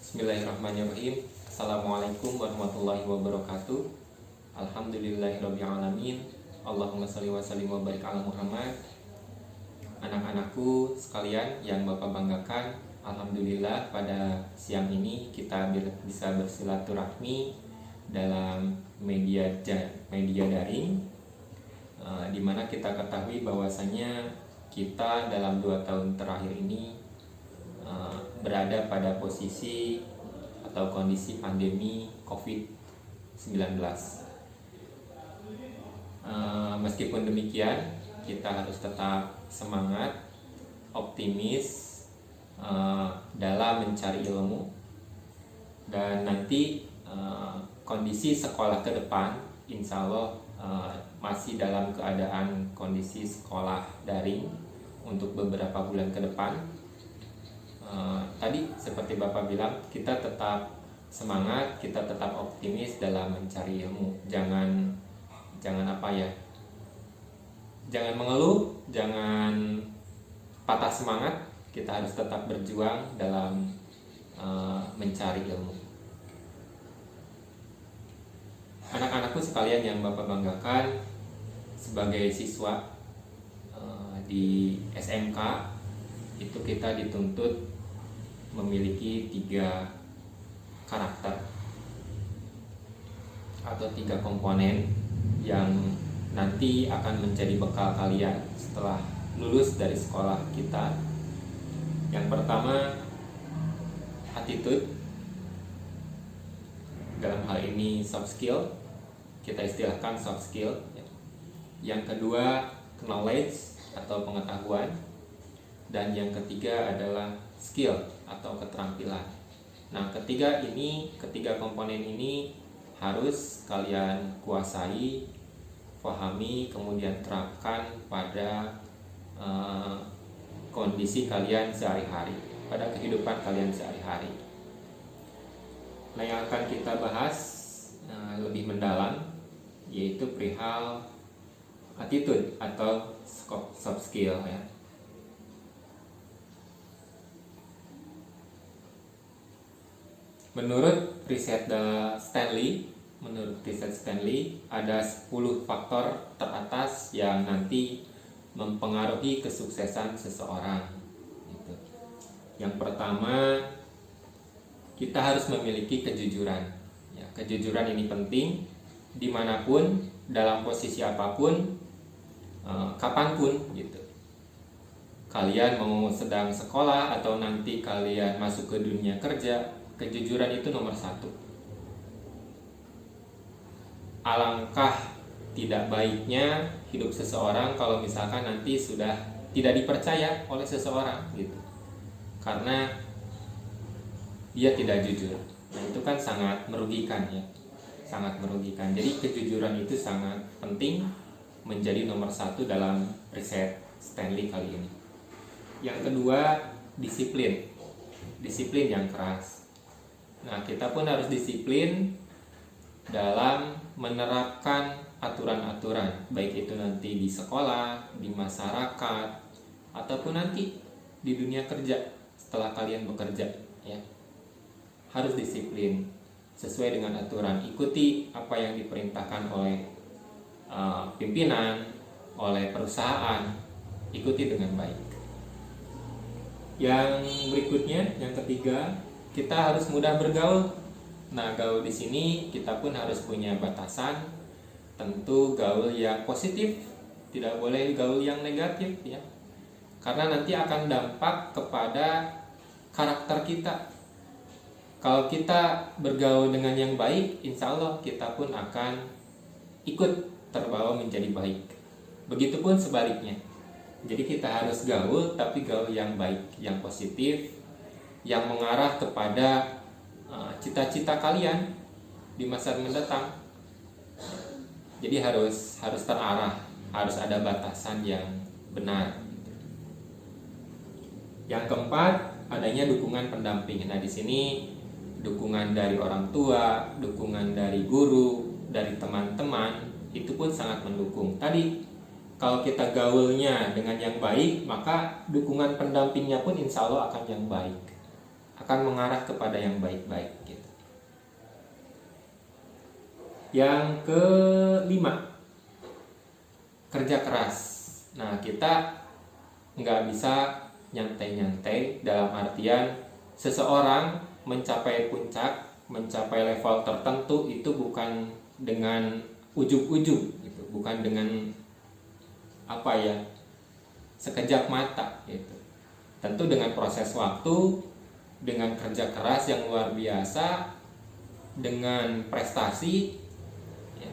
Bismillahirrahmanirrahim. Assalamualaikum warahmatullahi wabarakatuh. Alhamdulillahirabbil alamin. Allahumma shalli wa sallim wa barik ala Muhammad. Anak-anakku sekalian yang Bapak banggakan, alhamdulillah pada siang ini kita bisa bersilaturahmi dalam media daring, di mana kita ketahui bahwasanya kita dalam 2 tahun terakhir ini berada pada posisi atau kondisi pandemi COVID-19. Meskipun demikian, kita harus tetap semangat, optimis dalam mencari ilmu, dan nanti kondisi sekolah ke depan insya Allah masih dalam keadaan kondisi sekolah daring untuk beberapa bulan ke depan. Tadi seperti Bapak bilang, kita tetap semangat, kita tetap optimis dalam mencari ilmu. Jangan jangan mengeluh, jangan patah semangat. Kita harus tetap berjuang dalam mencari ilmu. Anak-anakku sekalian yang Bapak banggakan, sebagai siswa di SMK itu kita dituntut memiliki 3 karakter atau 3 komponen yang nanti akan menjadi bekal kalian setelah lulus dari sekolah kita. Yang pertama, attitude, dalam hal ini soft skill, kita istilahkan soft skill. Yang kedua, knowledge atau pengetahuan, dan yang ketiga adalah skill atau keterampilan. Nah, ketiga komponen ini harus kalian kuasai, pahami, kemudian terapkan pada kondisi kalian sehari-hari, pada kehidupan kalian sehari-hari. Nah, yang akan kita bahas lebih mendalam yaitu perihal attitude atau soft skill ya. Menurut riset Stanley, ada 10 faktor teratas yang nanti mempengaruhi kesuksesan seseorang. Yang pertama, kita harus memiliki kejujuran. Ya, kejujuran ini penting dimanapun, dalam posisi apapun, kapanpun gitu. Kalian mau sedang sekolah atau nanti kalian masuk ke dunia kerja, kejujuran itu nomor 1. Alangkah tidak baiknya hidup seseorang kalau misalkan nanti sudah tidak dipercaya oleh seseorang gitu, karena dia tidak jujur. Nah, itu kan sangat merugikan ya, sangat merugikan. Jadi kejujuran itu sangat penting, menjadi nomor 1 dalam riset Stanley kali ini. Yang kedua, disiplin yang keras. Nah, kita pun harus disiplin dalam menerapkan aturan-aturan, baik itu nanti di sekolah, di masyarakat, ataupun nanti di dunia kerja setelah kalian bekerja ya. Harus disiplin sesuai dengan aturan, ikuti apa yang diperintahkan oleh pimpinan, oleh perusahaan, ikuti dengan baik. Yang berikutnya, yang ketiga, kita harus mudah bergaul. Nah, gaul di sini kita pun harus punya batasan. Tentu gaul yang positif, tidak boleh gaul yang negatif ya. Karena nanti akan dampak kepada karakter kita. Kalau kita bergaul dengan yang baik, insya Allah kita pun akan ikut terbawa menjadi baik. Begitupun sebaliknya. Jadi kita harus gaul, tapi gaul yang baik, yang positif, yang mengarah kepada cita-cita kalian di masa mendatang. Jadi harus terarah, harus ada batasan yang benar. Yang keempat, adanya dukungan pendamping. Nah, di sini dukungan dari orang tua, dukungan dari guru, dari teman-teman, itu pun sangat mendukung. Tadi kalau kita gaulnya dengan yang baik, maka dukungan pendampingnya pun insya Allah akan yang baik. akan mengarah kepada yang baik-baik gitu. Yang kelima, kerja keras. Nah, kita nggak bisa nyantai-nyantai, dalam artian seseorang mencapai puncak, mencapai level tertentu itu bukan dengan ujug-ujug gitu, bukan dengan sekejap mata gitu. Tentu dengan proses waktu, dengan kerja keras yang luar biasa, dengan prestasi ya.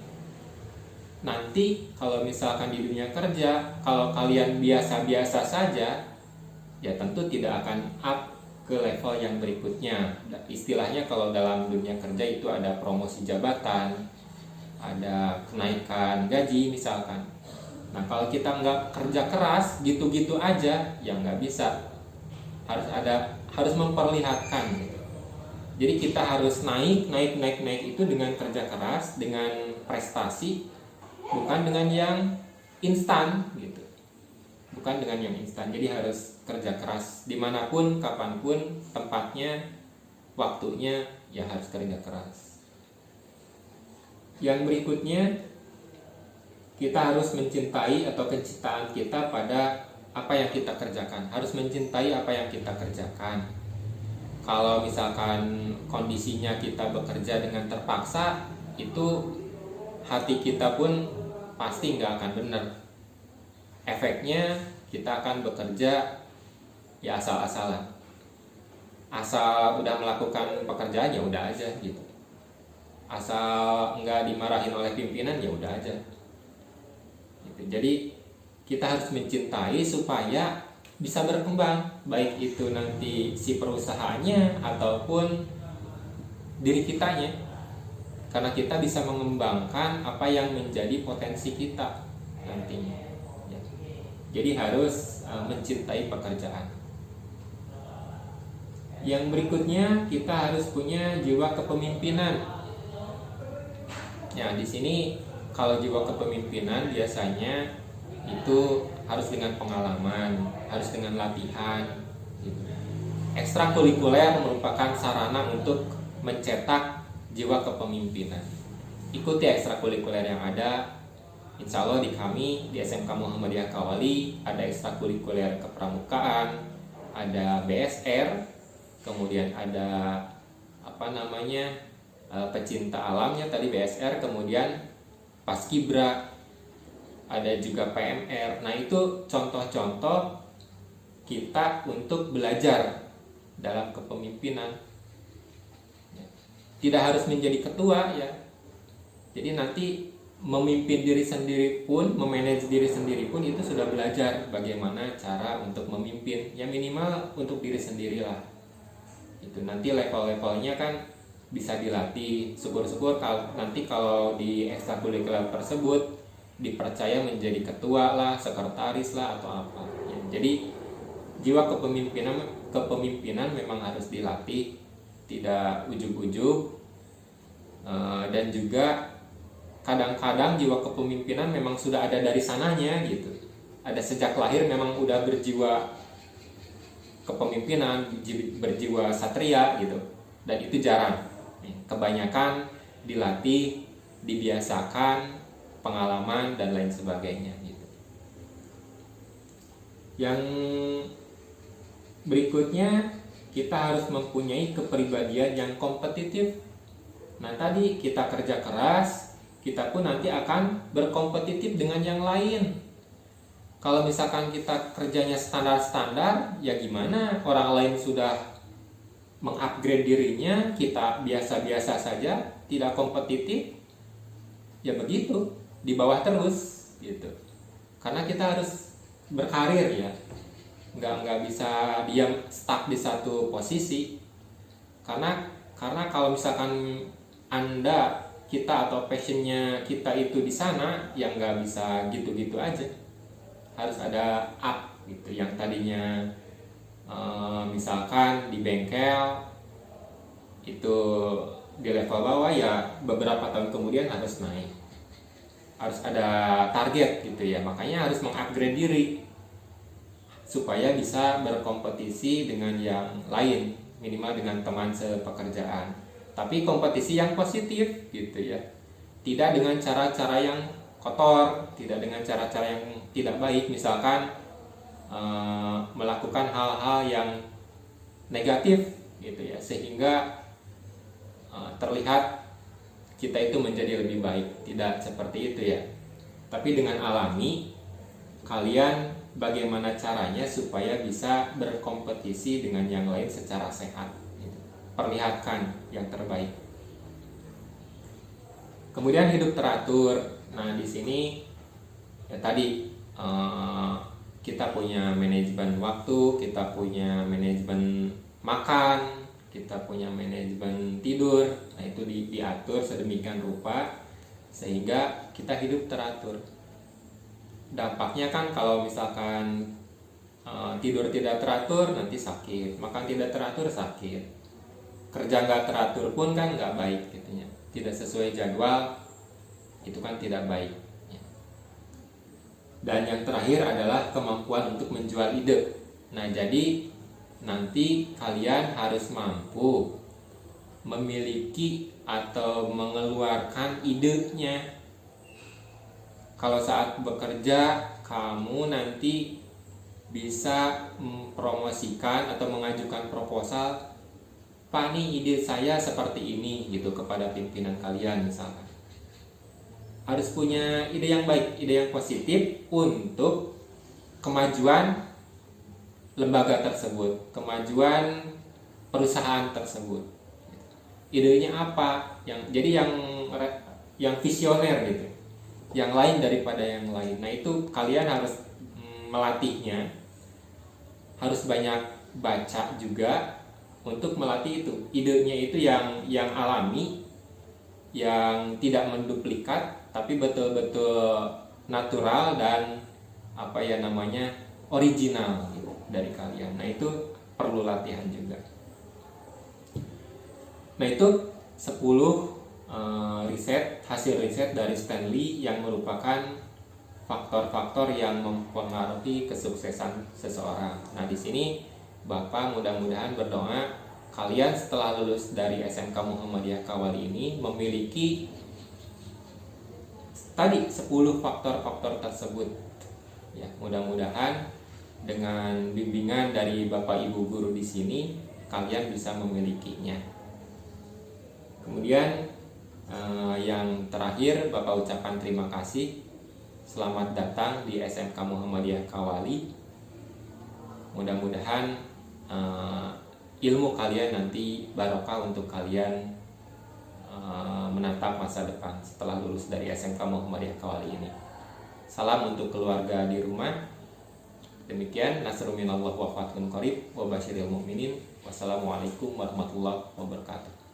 Nanti kalau misalkan di dunia kerja, kalau kalian biasa-biasa saja, ya tentu tidak akan up ke level yang berikutnya. Istilahnya kalau dalam dunia kerja itu ada promosi jabatan, ada kenaikan gaji misalkan. Nah, kalau kita nggak kerja keras gitu-gitu aja, ya nggak bisa. Harus memperlihatkan gitu. Jadi kita harus naik itu dengan kerja keras, dengan prestasi, bukan dengan yang instan gitu. Bukan dengan yang instan. Jadi harus kerja keras dimanapun, kapanpun, tempatnya, waktunya, ya harus kerja keras. Yang berikutnya, kita harus mencintai atau kecintaan kita pada apa yang kita kerjakan. Harus mencintai apa yang kita kerjakan. Kalau misalkan kondisinya kita bekerja dengan terpaksa, itu hati kita pun pasti nggak akan benar. Efeknya kita akan bekerja ya asal-asalan. Asal udah melakukan pekerjaan ya udah aja gitu. Asal nggak dimarahin oleh pimpinan ya udah aja. Jadi kita harus mencintai supaya bisa berkembang, baik itu nanti si perusahaannya ataupun diri kitanya, karena kita bisa mengembangkan apa yang menjadi potensi kita nantinya ya. Jadi harus mencintai pekerjaan. Yang berikutnya, kita harus punya jiwa kepemimpinan. Ya, di sini kalau jiwa kepemimpinan biasanya itu harus dengan pengalaman, harus dengan latihan gitu. Ekstrakurikuler merupakan sarana untuk mencetak jiwa kepemimpinan. Ikuti ekstrakurikuler yang ada. Insya Allah di kami di SMK Muhammadiyah Kawali ada ekstrakurikuler kepramukaan, ada BSR, kemudian ada pecinta alamnya tadi BSR, kemudian Paskibra, ada juga PMR. Nah, itu contoh-contoh kita untuk belajar dalam kepemimpinan. Tidak harus menjadi ketua ya. Jadi nanti memimpin diri sendiri pun, memanage diri sendiri pun itu sudah belajar bagaimana cara untuk memimpin. Ya minimal untuk diri sendirilah. Itu nanti level-levelnya kan bisa dilatih. Syukur-syukur kalau di ekstrakurikuler tersebut dipercaya menjadi ketua lah, sekretaris lah atau apa ya. Jadi jiwa kepemimpinan memang harus dilatih, tidak ujug-ujug. Dan juga kadang-kadang jiwa kepemimpinan memang sudah ada dari sananya gitu. Ada sejak lahir memang udah berjiwa kepemimpinan, berjiwa satria gitu. Dan itu jarang. Kebanyakan dilatih, dibiasakan, pengalaman dan lain sebagainya gitu. Yang berikutnya, kita harus mempunyai kepribadian yang kompetitif. Nah, tadi kita kerja keras, kita pun nanti akan berkompetitif dengan yang lain. Kalau misalkan kita kerjanya standar-standar, ya gimana? Orang lain sudah mengupgrade dirinya, kita biasa-biasa saja, tidak kompetitif, ya begitu, di bawah terus gitu. Karena kita harus berkarir ya, nggak bisa diam stuck di satu posisi. Karena kalau misalkan kita atau passionnya kita itu di sana, yang nggak bisa gitu-gitu aja. Harus ada up gitu. Yang tadinya misalkan di bengkel itu di level bawah, ya beberapa tahun kemudian harus naik. Harus ada target gitu ya. Makanya harus mengupgrade diri supaya bisa berkompetisi dengan yang lain. minimal dengan teman sepekerjaan. Tapi kompetisi yang positif gitu ya. Tidak dengan cara-cara yang kotor, tidak dengan cara-cara yang tidak baik, misalkan melakukan hal-hal yang negatif gitu ya, sehingga terlihat kita itu menjadi lebih baik. Tidak seperti itu ya. Tapi dengan alami, kalian bagaimana caranya supaya bisa berkompetisi dengan yang lain secara sehat gitu. Perlihatkan yang terbaik. Kemudian hidup teratur. Nah, di sini ya tadi kita punya manajemen waktu, kita punya manajemen makan, kita punya manajemen tidur. Nah, itu diatur sedemikian rupa sehingga kita hidup teratur. Dampaknya kan kalau misalkan tidur tidak teratur nanti sakit, makan tidak teratur sakit, kerja nggak teratur pun kan nggak baik gitu ya. Tidak sesuai jadwal itu kan tidak baik ya. Dan yang terakhir adalah kemampuan untuk menjual ide. Nah, jadi nanti kalian harus mampu memiliki atau mengeluarkan idenya. Kalau saat bekerja kamu nanti bisa mempromosikan atau mengajukan proposal, Pak, nih ide saya seperti ini gitu kepada pimpinan kalian misalkan. Harus punya ide yang baik, ide yang positif untuk kemajuan lembaga tersebut, kemajuan perusahaan tersebut. Idenya apa? Jadi yang visioner gitu, yang lain daripada yang lain. Nah, itu kalian harus melatihnya, harus banyak baca juga untuk melatih itu. Idenya itu yang alami, yang tidak menduplikat, tapi betul-betul natural dan original gitu, dari kalian. Nah, itu perlu latihan juga. Nah, itu 10 hasil riset dari Stanley yang merupakan faktor-faktor yang mempengaruhi kesuksesan seseorang. Nah, di sini Bapak mudah-mudahan berdoa kalian setelah lulus dari SMK Muhammadiyah Kawali ini memiliki tadi 10 faktor-faktor tersebut. Ya, mudah-mudahan dengan bimbingan dari Bapak Ibu guru di sini kalian bisa memilikinya. Kemudian yang terakhir Bapak ucapkan terima kasih. Selamat datang di SMK Muhammadiyah Kawali. Mudah-mudahan ilmu kalian nanti barokah untuk kalian menatap masa depan setelah lulus dari SMK Muhammadiyah Kawali ini. Salam untuk keluarga di rumah. Demikian, nasrun minallah wa fathun qarib wa basyiril mu'minin. Wassalamualaikum warahmatullahi wabarakatuh.